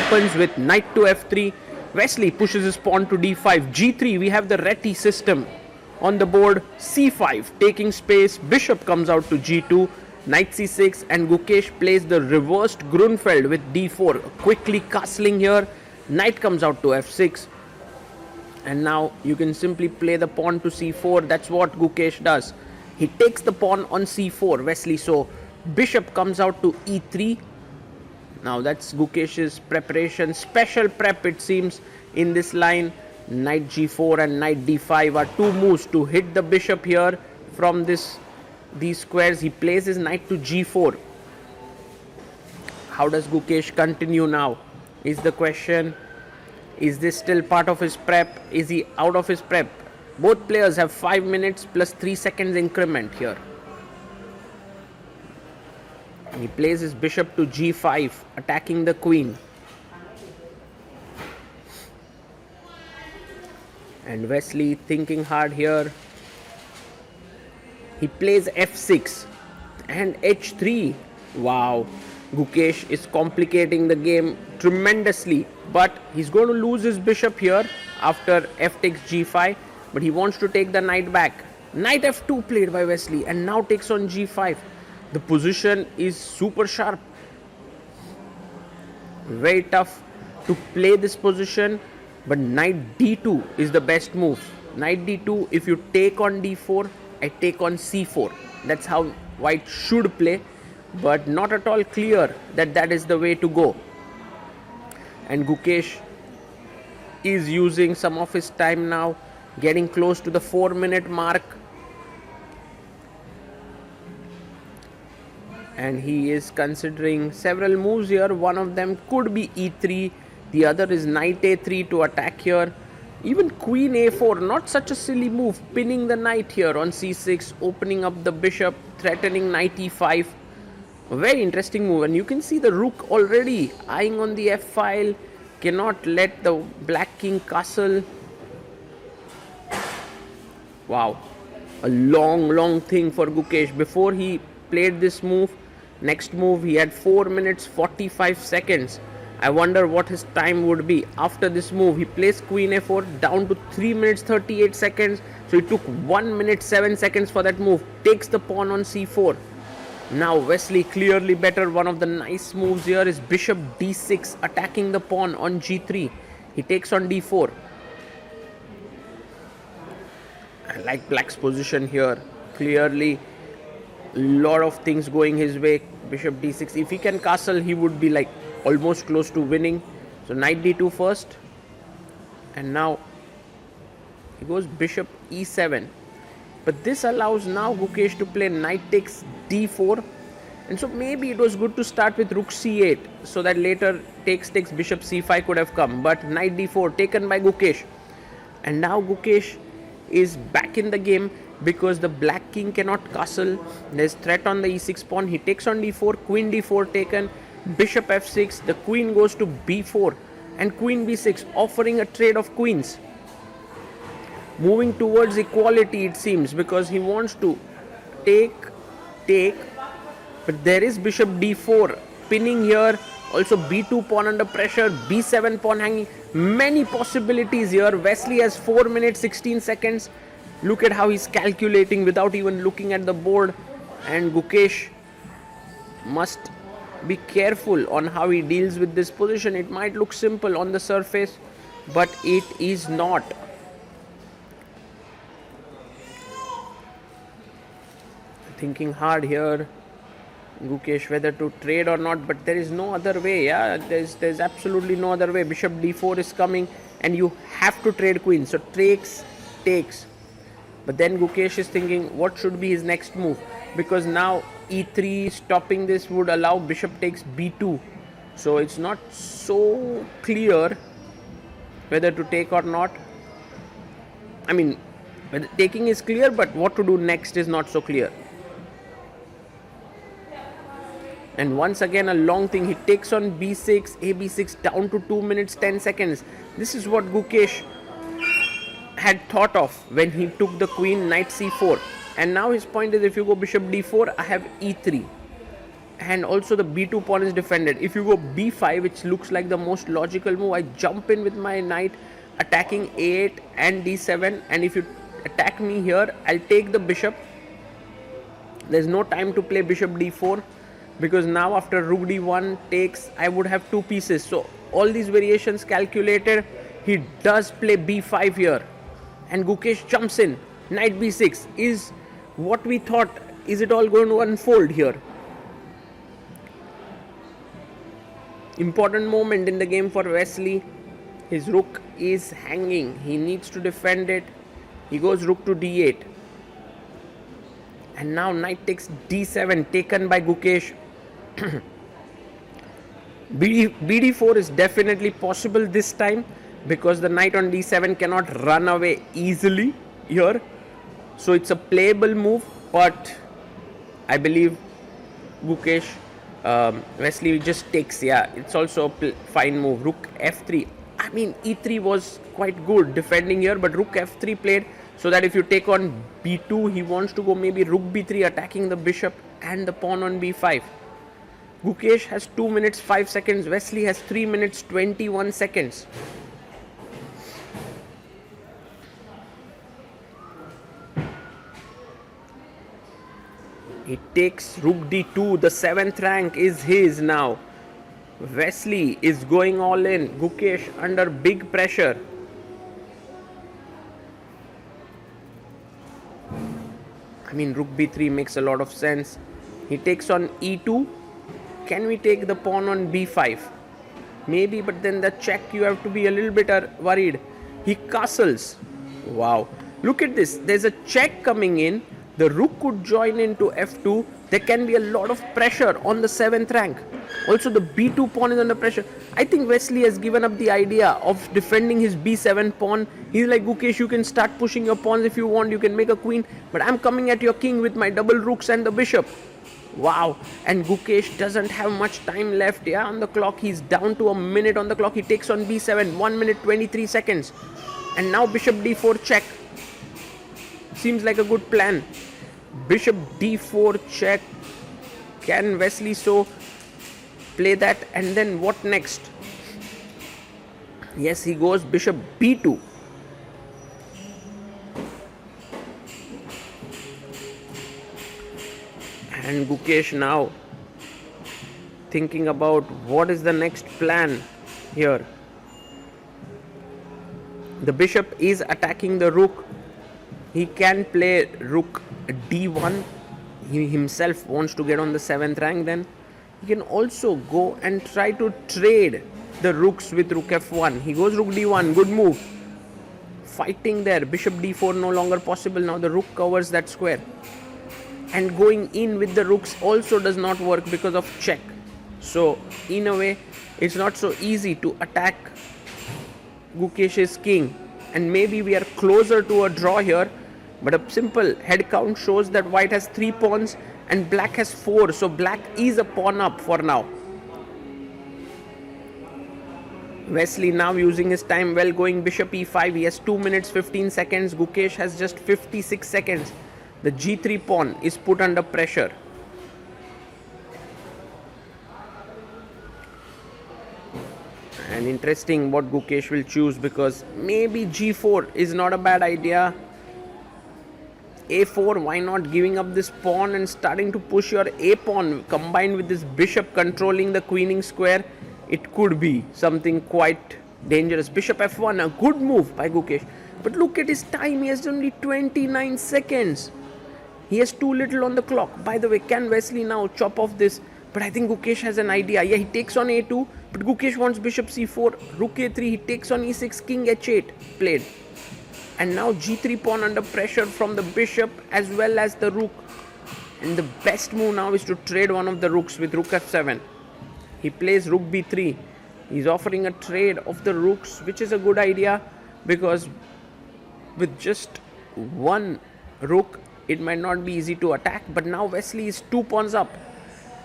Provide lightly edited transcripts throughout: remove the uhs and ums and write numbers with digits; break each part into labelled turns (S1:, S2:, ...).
S1: happens with knight to f3. Wesley pushes his pawn to d5. g3, we have the Reti system on the board. c5, taking space. Bishop comes out to g2. Knight c6, and Gukesh plays the reversed Grunfeld with d4. Quickly castling here. Knight comes out to f6. And now you can simply play the pawn to c4. That's what Gukesh does. He takes the pawn on c4, Wesley. So bishop comes out to e3. Now that's Gukesh's preparation. Special prep, it seems, in this line. Knight g4 and knight d5 are two moves to hit the bishop here from these squares. He plays his knight to g4. How does Gukesh continue now is the question. Is this still part of his prep? Is he out of his prep? Both players have 5 minutes plus 3 seconds increment here. He plays his bishop to g5, attacking the queen. And Wesley thinking hard here. He plays f6 and h3. Wow, Gukesh is complicating the game tremendously, but he's going to lose his bishop here after f takes g5, but he wants to take the knight back. Knight f2 played by Wesley, and now takes on g5. The position is super sharp. Very tough to play this position, but knight d2 is the best move. Knight d2, if you take on d4, I take on c4. That's how white should play, but not at all clear that that is the way to go. And Gukesh is using some of his time now, getting close to the 4-minute mark. And he is considering several moves here. One of them could be e3. The other is knight a3 to attack here. Even queen a4, not such a silly move. Pinning the knight here on c6, opening up the bishop, threatening knight e5. A very interesting move. And you can see the rook already eyeing on the f file. Cannot let the black king castle. Wow. A long thing for Gukesh. Before he played this move, next move, he had 4 minutes 45 seconds. I wonder what his time would be. After this move, he plays queen a4 down to 3 minutes 38 seconds. So he took 1 minute 7 seconds for that move. Takes the pawn on c4. Now Wesley clearly better. One of the nice moves here is bishop d6, attacking the pawn on g3. He takes on d4. I like black's position here. Clearly a lot of things going his way. Bishop d6. If he can castle, he would be like almost close to winning. So knight d2 first. And now he goes bishop e7. But this allows now Gukesh to play knight takes d4. And so maybe it was good to start with rook c8, so that later takes bishop c5 could have come. But knight d4 taken by Gukesh. And now Gukesh is back in the game because the black king cannot castle. There's threat on the e6 pawn. He takes on d4, queen d4 taken, bishop f6. The queen goes to b4 and queen b6, offering a trade of queens. Moving towards equality, it seems, because he wants to take, but there is bishop d4 pinning here. Also b2 pawn under pressure, b7 pawn hanging. Many possibilities here. Wesley has 4 minutes 16 seconds. Look at how he's calculating without even looking at the board. And Gukesh must be careful on how he deals with this position. It might look simple on the surface, but it is not. Thinking hard here, Gukesh, whether to trade or not, but there is no other way. Yeah, there's absolutely no other way. Bishop d4 is coming and you have to trade queen. So takes. But then Gukesh is thinking what should be his next move, because now e3 stopping this would allow bishop takes b2. So it's not so clear whether to take or not. I mean, whether taking is clear, but what to do next is not so clear. And once again a long thing. He takes on b6, ab6 down to 2 minutes 10 seconds. This is what Gukesh had thought of when he took the queen, knight c4. And now his point is, if you go bishop d4, I have e3. and also the b2 pawn is defended. If you go b5, which looks like the most logical move, I jump in with my knight attacking a8 and d7, and if you attack me here, I'll take the bishop. There's no time to play bishop d4, because now after rook d1 takes, I would have two pieces. So all these variations calculated. He does play b5 here, and Gukesh jumps in. Knight b6 is what we thought. Is it all going to unfold here? Important moment in the game for Wesley. His rook is hanging. He needs to defend it. He goes rook to d8. And now knight takes d7, taken by Gukesh. bd4 is definitely possible this time, because the knight on d7 cannot run away easily here. So it's a playable move, but I believe Gukesh, Wesley just takes. Yeah, it's also a fine move. Rook f3. I mean, e3 was quite good defending here, but rook f3 played, so that if you take on b2, he wants to go maybe rook b3, attacking the bishop and the pawn on b5. Gukesh has 2 minutes 5 seconds. Wesley has 3 minutes 21 seconds. He takes rook d2. The 7th rank is his now. Wesley is going all in. Gukesh under big pressure. I mean, rook b3 makes a lot of sense. He takes on e2. Can we take the pawn on b5? Maybe, but then the check, you have to be a little bit worried. He castles. Wow. Look at this. There's a check coming in. The rook could join into f2. There can be a lot of pressure on the 7th rank. Also, the b2 pawn is under pressure. I think Wesley has given up the idea of defending his b7 pawn. He's like, Gukesh, you can start pushing your pawns if you want. You can make a queen. But I'm coming at your king with my double rooks and the bishop. Wow. And Gukesh doesn't have much time left. Yeah, on the clock. He's down to a minute on the clock. He takes on b7. 1 minute 23 seconds. And now bishop d4 check. Seems like a good plan. Bishop d4 check. Can Wesley so play that? And then what next? Yes, he goes bishop b2. And Gukesh now thinking about what is the next plan here. The bishop is attacking the rook. He can play rook d1. He himself wants to get on the 7th rank. Then he can also go and try to trade the rooks with rook f1. He goes rook d1. Good move. Fighting there. Bishop d4 no longer possible. Now the rook covers that square. And going in with the rooks also does not work because of check. So in a way, it's not so easy to attack Gukesh's king. And maybe we are closer to a draw here. But a simple head count shows that white has 3 pawns and black has 4. So black is a pawn up for now. Wesley now using his time well, going bishop e5. He has 2 minutes 15 seconds. Gukesh has just 56 seconds. The g3 pawn is put under pressure. And interesting what Gukesh will choose, because maybe g4 is not a bad idea. a4, why not giving up this pawn and starting to push your a pawn combined with this bishop controlling the queening square? It could be something quite dangerous. Bishop f1, a good move by Gukesh. But look at his time, he has only 29 seconds. He has too little on the clock. By the way, can Wesley now chop off this? But I think Gukesh has an idea. Yeah, he takes on a2, but Gukesh wants bishop c4, rook a3, he takes on e6, king h8 played. And now g3 pawn under pressure from the bishop as well as the rook. And the best move now is to trade one of the rooks with rook f7. He plays rook b3. He's offering a trade of the rooks, which is a good idea, because with just one rook, it might not be easy to attack. But now Wesley is 2 pawns up.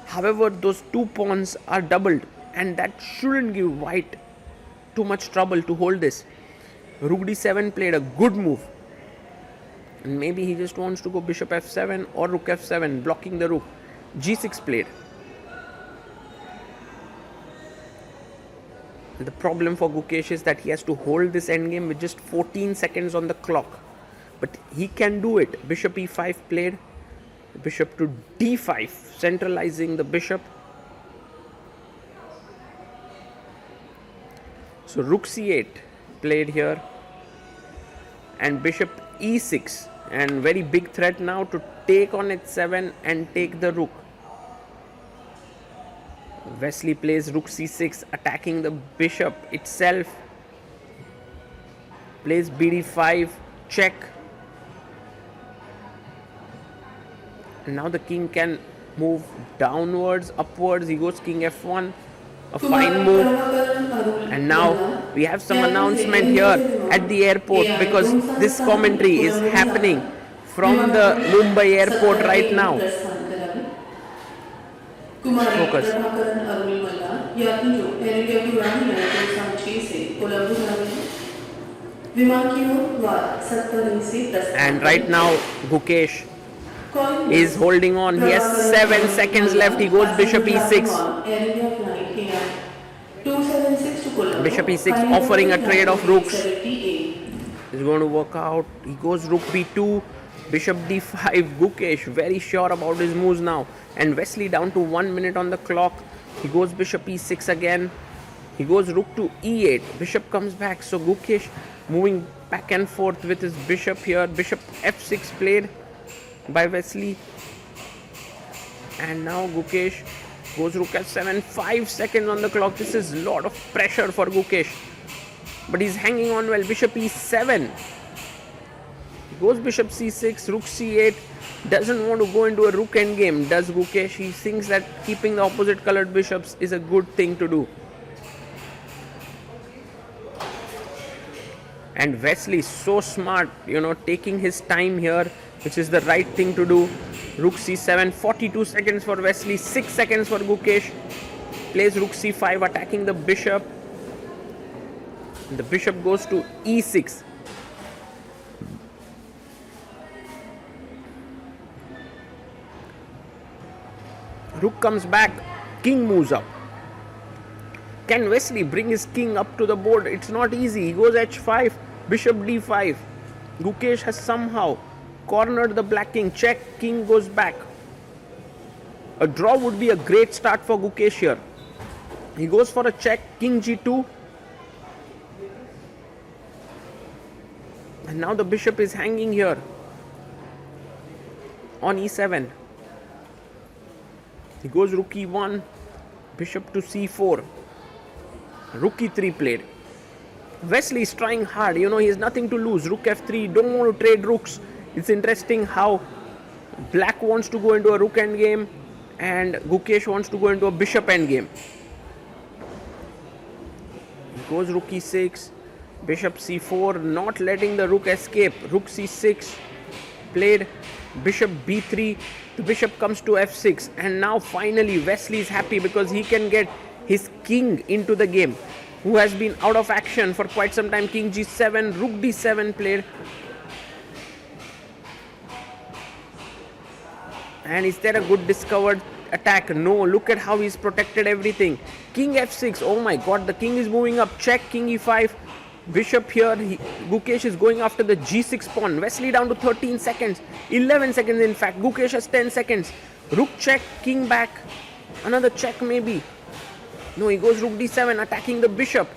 S1: However, those 2 pawns are doubled, and that shouldn't give white too much trouble to hold this. Rook d7 played a good move. And maybe he just wants to go bishop f7 or rook f7, blocking the rook. g6 played. The problem for Gukesh is that he has to hold this endgame with just 14 seconds on the clock. But he can do it. Bishop e5 played. Bishop to d5, centralizing the bishop. So rook c8 played here. And bishop e6. And very big threat now to take on h7 and take the rook. Wesley plays rook c6, attacking the bishop itself. Plays bd5, check. And now the king can move downwards, upwards. He goes king f1, a fine move. And now we have some announcement here at the airport, because this commentary is happening from the Mumbai airport right now. Focus. And right now Gukesh is holding on. He has 7 seconds left. He goes bishop e6. Bishop e6 offering a trade of rooks. Is going to work out. He goes rook b2. Bishop d5. Gukesh very sure about his moves now. And Wesley down to 1 minute on the clock. He goes bishop e6 again. He goes rook to e8. Bishop comes back. So Gukesh moving back and forth with his bishop here. Bishop f6 played by Wesley. And now Gukesh goes rook f7. 5 seconds on the clock. This is a lot of pressure for Gukesh. But he's hanging on well. Bishop e7. He goes bishop c6. Rook c8. Doesn't want to go into a rook endgame, does Gukesh? He thinks that keeping the opposite colored bishops is a good thing to do. And Wesley is so smart, taking his time here, which is the right thing to do. Rook c7, 42 seconds for Wesley, 6 seconds for Gukesh. Plays rook c5, attacking the bishop. The bishop goes to e6. Rook comes back, king moves up. Can Wesley bring his king up to the board? It's not easy. He goes h5, bishop d5. Gukesh has somehow cornered the black king. Check, king goes back. A draw would be a great start for Gukesh here. He goes for a check, king g2. And now the bishop is hanging here on e7. He goes rook e1, bishop to c4. Rook e3 played. Wesley is trying hard. He has nothing to lose. Rook f3. Don't want to trade rooks. It's interesting how black wants to go into a rook endgame and Gukesh wants to go into a bishop endgame. He goes rook e6, bishop c4, not letting the rook escape. Rook c6 played. Bishop b3. The bishop comes to f6. And now finally Wesley is happy because he can get his king into the game, who has been out of action for quite some time. King g7, rook d7 played. And is there a good discovered attack? No, look at how he's protected everything. King f6, oh my god, the king is moving up. Check, king e5. Bishop here, Gukesh is going after the g6 pawn. Wesley down to 13 seconds, 11 seconds in fact. Gukesh has 10 seconds. Rook check, king back. Another check maybe. No, he goes rook d7, attacking the bishop.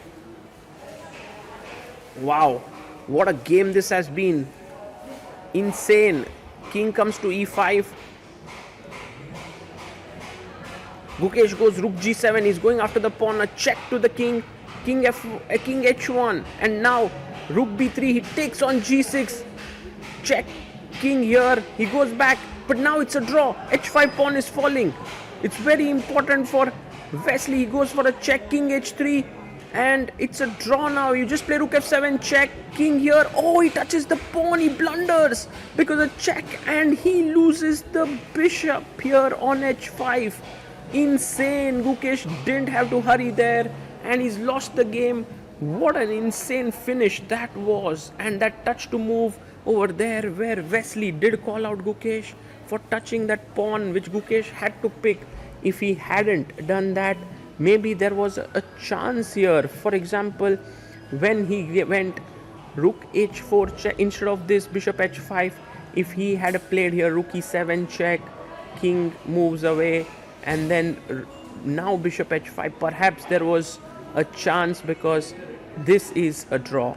S1: Wow, what a game this has been. Insane. King comes to e5. Gukesh goes rook g7. He's going after the pawn. A check to the king. King h1. And now rook b3. He takes on g6. Check. King here. He goes back. But now it's a draw. h5 pawn is falling. It's very important for Wesley. He goes for a check. King h3. And it's a draw now. You just play rook f7. Check. King here. Oh, he touches the pawn. He blunders because of check. And he loses the bishop here on h5. Insane. Gukesh didn't have to hurry there. And he's lost the game. What an insane finish that was. And that touch to move over there where Wesley did call out Gukesh for touching that pawn which Gukesh had to pick. If he hadn't done that, maybe there was a chance here. For example, when he went rook h4 check instead of this bishop h5, if he had played here rook e7 check, king moves away, and then now bishop h5, perhaps there was a chance, because this is a draw.